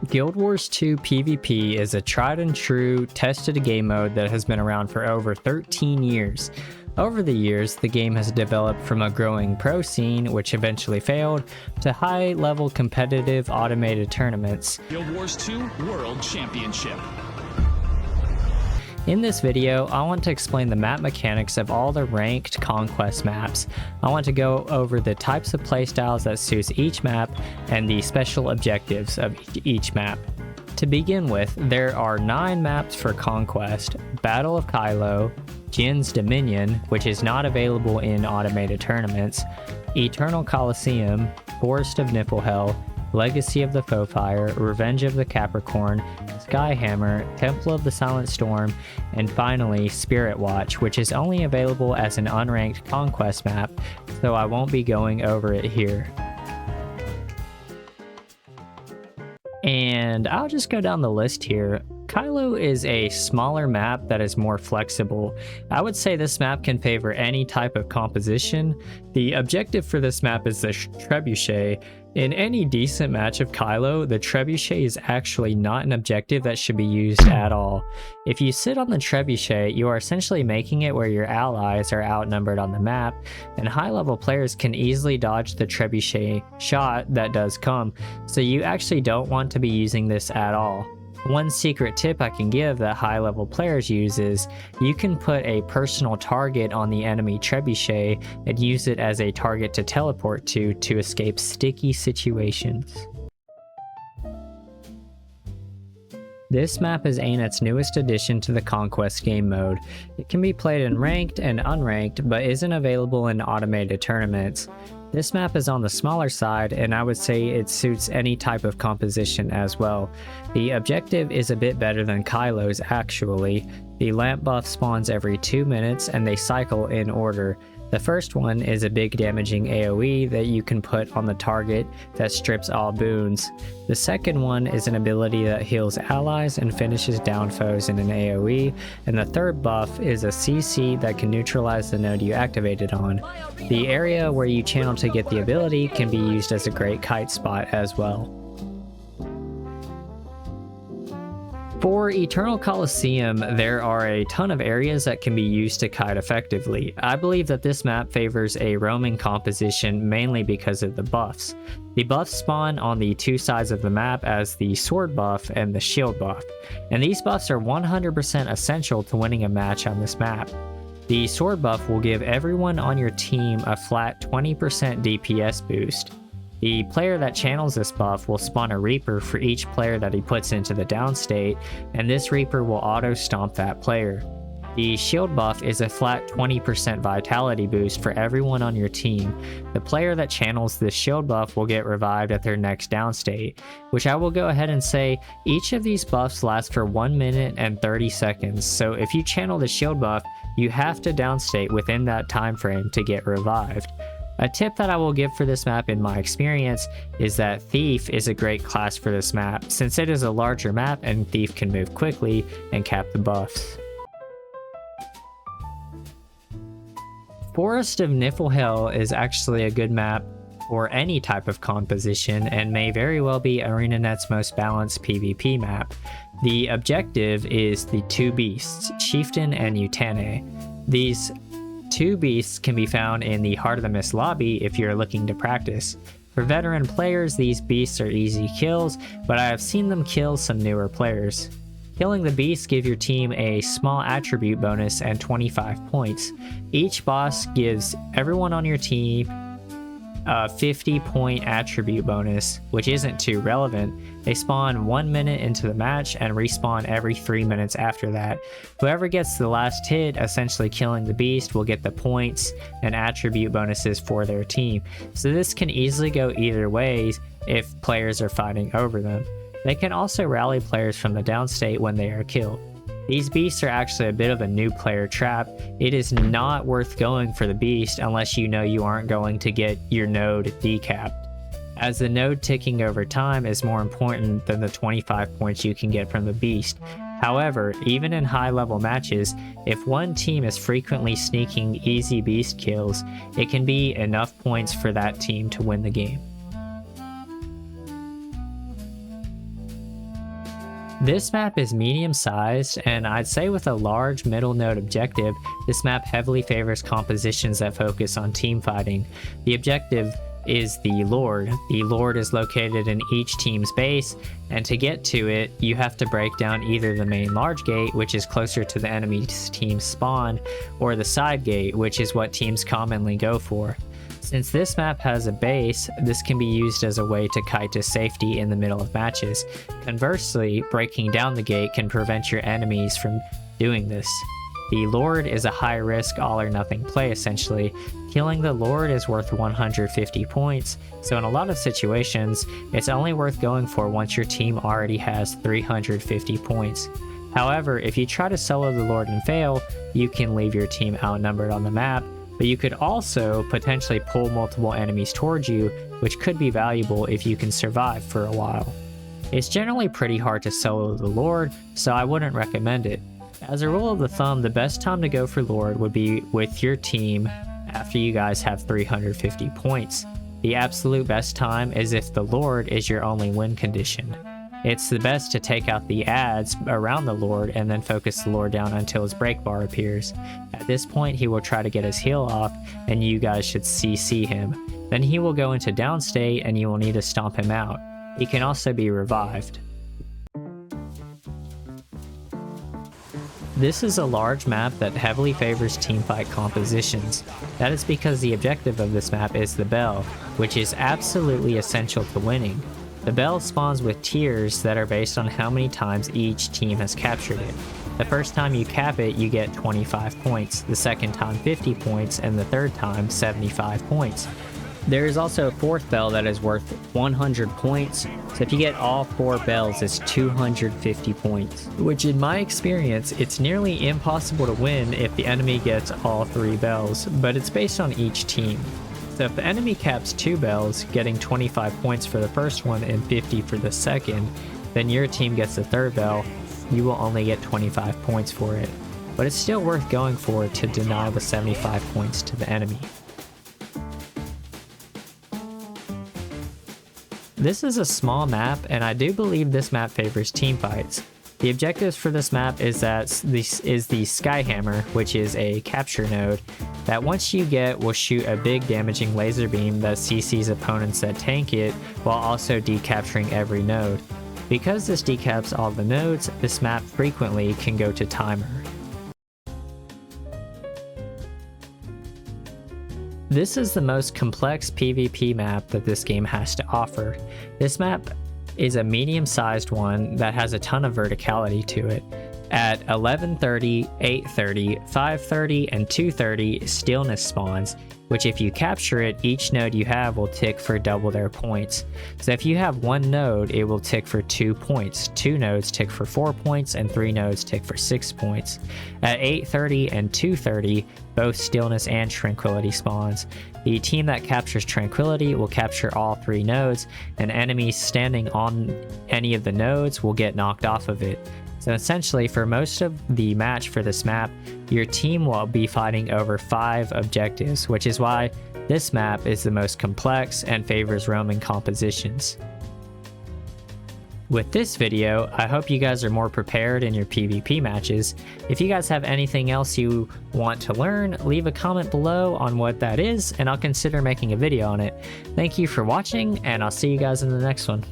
Guild Wars 2 PvP is a tried and true, tested game mode that has been around for over 13 years. Over the years, the game has developed from a growing pro scene, which eventually failed, to high-level competitive automated tournaments. Guild Wars 2 World Championship. In this video, I want to explain the map mechanics of all the ranked conquest maps. I want to go over the types of playstyles that suits each map and the special objectives of each map. To begin with, there are 9 maps for conquest: Battle of Khylo, Djinn's Dominion, which is not available in automated tournaments, Eternal Coliseum, Forest of Niflhel, Legacy of the Foefire, Revenge of the Capricorn, Skyhammer, Temple of the Silent Storm, and finally Spirit Watch, which is only available as an unranked conquest map, so I won't be going over it here. And I'll just go down the list here. Khylo is a smaller map that is more flexible. I would say this map can favor any type of composition. The objective for this map is the trebuchet. In any decent match of Khylo, the trebuchet is actually not an objective that should be used at all. If you sit on the trebuchet, you are essentially making it where your allies are outnumbered on the map, and high-level players can easily dodge the trebuchet shot that does come, so you actually don't want to be using this at all. One secret tip I can give that high-level players use is you can put a personal target on the enemy trebuchet and use it as a target to teleport to escape sticky situations. This map is Anet's newest addition to the Conquest game mode. It can be played in ranked and unranked, but isn't available in automated tournaments. This map is on the smaller side, and I would say it suits any type of composition as well. The objective is a bit better than Khylo's actually. The lamp buff spawns every 2 minutes and they cycle in order. The first one is a big damaging AoE that you can put on the target that strips all boons. The second one is an ability that heals allies and finishes down foes in an AoE, and the third buff is a CC that can neutralize the node you activated on. The area where you channel to get the ability can be used as a great kite spot as well. For Eternal Coliseum, there are a ton of areas that can be used to kite effectively. I believe that this map favors a roaming composition mainly because of the buffs. The buffs spawn on the 2 sides of the map as the sword buff and the shield buff, and these buffs are 100% essential to winning a match on this map. The sword buff will give everyone on your team a flat 20% DPS boost. The player that channels this buff will spawn a Reaper for each player that he puts into the down state, and this Reaper will auto-stomp that player. The shield buff is a flat 20% vitality boost for everyone on your team. The player that channels this shield buff will get revived at their next down state, which I will go ahead and say each of these buffs lasts for 1 minute and 30 seconds, so if you channel the shield buff, you have to downstate within that time frame to get revived. A tip that I will give for this map in my experience is that Thief is a great class for this map, since it is a larger map and Thief can move quickly and cap the buffs. Forest of Niflhel is actually a good map for any type of composition and may very well be ArenaNet's most balanced PvP map. The objective is the 2 beasts, Chieftain and Utane. These 2 beasts can be found in the Heart of the Mist lobby if you're looking to practice. For veteran players, these beasts are easy kills, but I have seen them kill some newer players. Killing the beasts give your team a small attribute bonus and 25 points. Each boss gives everyone on your team a 50-point attribute bonus, which isn't too relevant. They spawn 1 minute into the match and respawn every 3 minutes after that. Whoever gets the last hit, essentially killing the beast, will get the points and attribute bonuses for their team. So this can easily go either way if players are fighting over them. They can also rally players from the downstate when they are killed. These beasts are actually a bit of a new player trap. It is not worth going for the beast unless you know you aren't going to get your node decapped, as the node ticking over time is more important than the 25 points you can get from the beast. However, even in high level matches, if one team is frequently sneaking easy beast kills, it can be enough points for that team to win the game. This map is medium sized, and I'd say with a large middle node objective, this map heavily favors compositions that focus on team fighting. The objective is the Lord. The Lord is located in each team's base, and to get to it, you have to break down either the main large gate, which is closer to the enemy's team spawn, or the side gate, which is what teams commonly go for. Since this map has a base, this can be used as a way to kite to safety in the middle of matches. Conversely, breaking down the gate can prevent your enemies from doing this. The Lord is a high risk all or nothing play essentially. Killing the Lord is worth 150 points, so in a lot of situations, it's only worth going for once your team already has 350 points. However, if you try to solo the Lord and fail, you can leave your team outnumbered on the map, but you could also potentially pull multiple enemies towards you, which could be valuable if you can survive for a while. It's generally pretty hard to solo the Lord, so I wouldn't recommend it. As a rule of thumb, the best time to go for Lord would be with your team after you guys have 350 points. The absolute best time is if the Lord is your only win condition. It's the best to take out the adds around the Lord and then focus the Lord down until his break bar appears. At this point, he will try to get his heal off, and you guys should CC him. Then he will go into down state and you will need to stomp him out. He can also be revived. This is a large map that heavily favors teamfight compositions. That is because the objective of this map is the bell, which is absolutely essential to winning. The bell spawns with tiers that are based on how many times each team has captured it. The first time you cap it, you get 25 points, the second time 50 points, and the third time 75 points. There is also a fourth bell that is worth 100 points, so if you get all 4 bells, it's 250 points. Which in my experience, it's nearly impossible to win if the enemy gets all 3 bells, but it's based on each team. So if the enemy caps 2 bells, getting 25 points for the first one and 50 for the second, then your team gets the third bell, you will only get 25 points for it. But it's still worth going for to deny the 75 points to the enemy. This is a small map, and I do believe this map favors teamfights. The objectives for this map is the Skyhammer, which is a capture node, that once you get will shoot a big damaging laser beam that CCs opponents that tank it, while also decapturing every node. Because this decaps all the nodes, this map frequently can go to timer. This is the most complex PvP map that this game has to offer. This map is a medium-sized one that has a ton of verticality to it. At 11:30, 8:30, 5:30, and 2:30, stillness spawns, which if you capture it, each node you have will tick for double their points. So if you have one node, it will tick for 2 points, 2 nodes tick for 4 points, and 3 nodes tick for 6 points. At 8:30 and 2:30, both stillness and tranquility spawns. The team that captures tranquility will capture all 3 nodes, and enemies standing on any of the nodes will get knocked off of it. So essentially, for most of the match for this map, your team will be fighting over 5 objectives, which is why this map is the most complex and favors roaming compositions. With this video, I hope you guys are more prepared in your PvP matches. If you guys have anything else you want to learn, leave a comment below on what that is, and I'll consider making a video on it. Thank you for watching, and I'll see you guys in the next one.